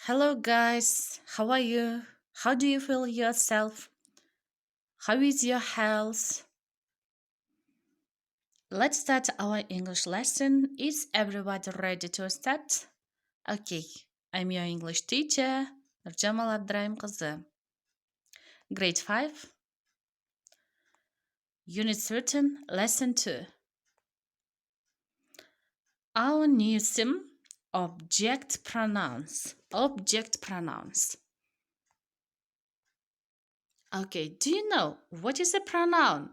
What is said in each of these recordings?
Hello, guys. How are you? How do you feel yourself? How is your health? Let's start our English lesson. Is everybody ready to start? Okay, I'm your English teacher, Nurjamal Abdraym kızı. Grade 5, Unit 13, Lesson 2. Our new sim, object pronouns. Object pronouns. Okay, do you know what is a pronoun?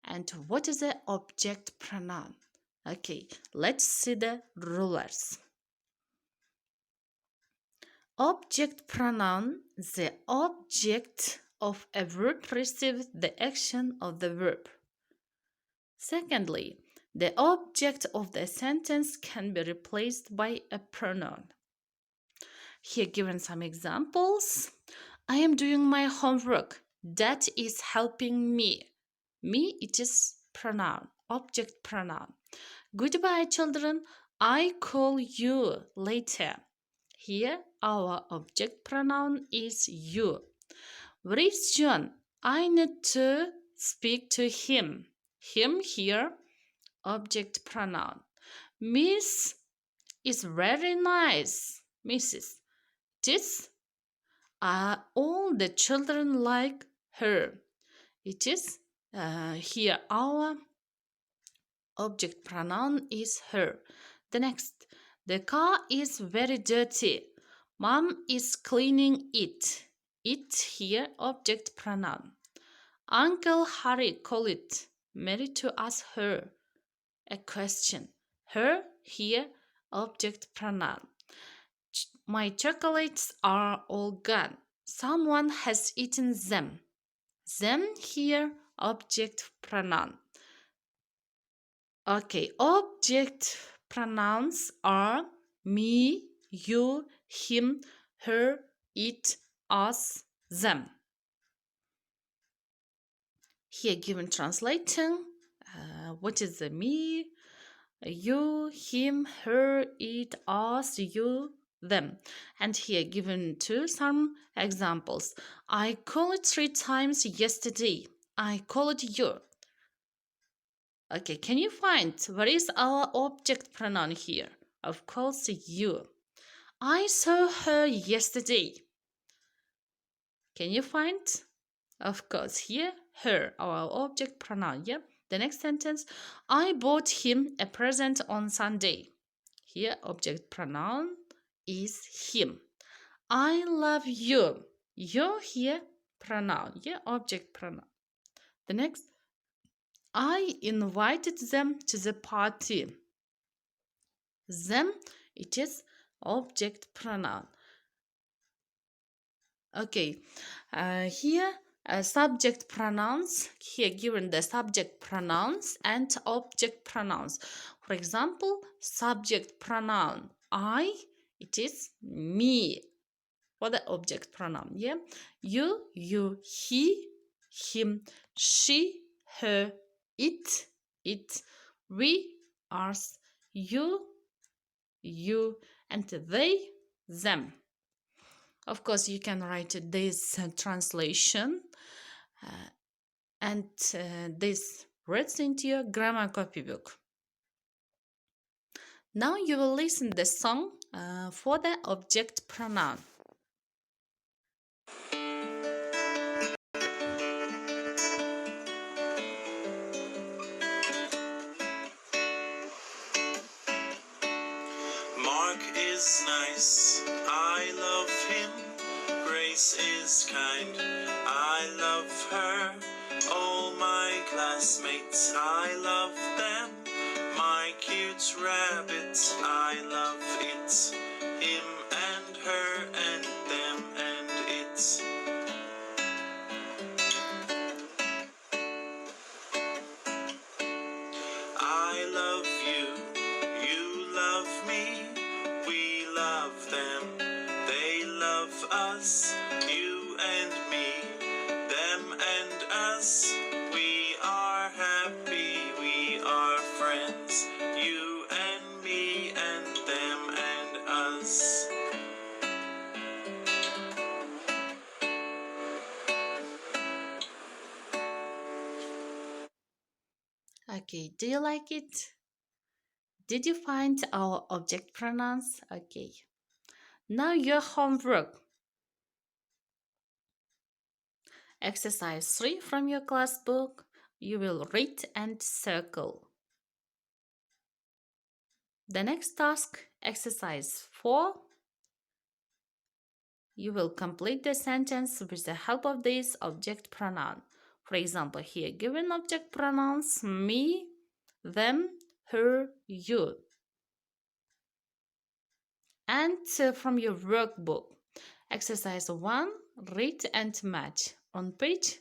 And what is an object pronoun? Okay, let's see the rulers. Object pronoun, the object of a verb receives the action of the verb. Secondly, the object of the sentence can be replaced by a pronoun. Here given some examples. I am doing my homework. That is helping me. Me, it is pronoun, object pronoun. Goodbye, children. I call you later. Here, our object pronoun is you. Where is John? I need to speak to him. Him here, object pronoun. Miss is very nice. Mrs. This all the children like her. It is here our object pronoun is her. The next, the car is very dirty. Mom is cleaning it. It here object pronoun. Uncle Harry call it. Mary to ask her a question. Her here object pronoun. My chocolates are all gone. Someone has eaten them. Them here object pronoun. Okay, object pronouns are me, you, him, her, it, us, them. Here given translating, what is the me, you, him, her, it, us, you, them. And here given to some examples. I called it 3 times yesterday. I called you. Okay, can you find where is our object pronoun here? Of course, you. I saw her yesterday. Can you find? Of course, here, her, our object pronoun. Yeah. The next sentence, I bought him a present on Sunday. Here, object pronoun is him. I love you. You here, pronoun. Yeah, object pronoun. The next, I invited them to the party. Them, it is object pronoun. Okay, here subject pronouns. Here given the subject pronouns and object pronouns. For example, subject pronoun I, it is me. For the object pronoun, yeah. You, he, him, she, her, it, we, us, you, and they, them. Of course, you can write this translation and this words into your grammar copybook. Now you will listen the song for the object pronoun. Mark is nice, I love him. Grace is kind, I love her. All my classmates, I love them. My cute rabbit, I love it. Him and her and them and it. I love you, you love me. We love them, they love us. You and me, them and us. We are happy, we are friends. You and me and them and us. Okay, do you like it? Did you find our object pronouns? Okay. Now your homework. Exercise 3 from your class book. You will read and circle. The next task, exercise 4. You will complete the sentence with the help of this object pronoun. For example, here given object pronouns me, them, her, you. And from your workbook, exercise 1, read and match on page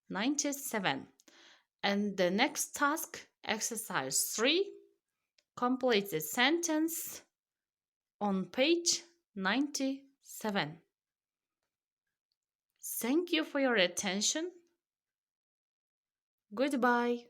97. And the next task, exercise 3, complete the sentence on page 97. Thank you for your attention. Goodbye.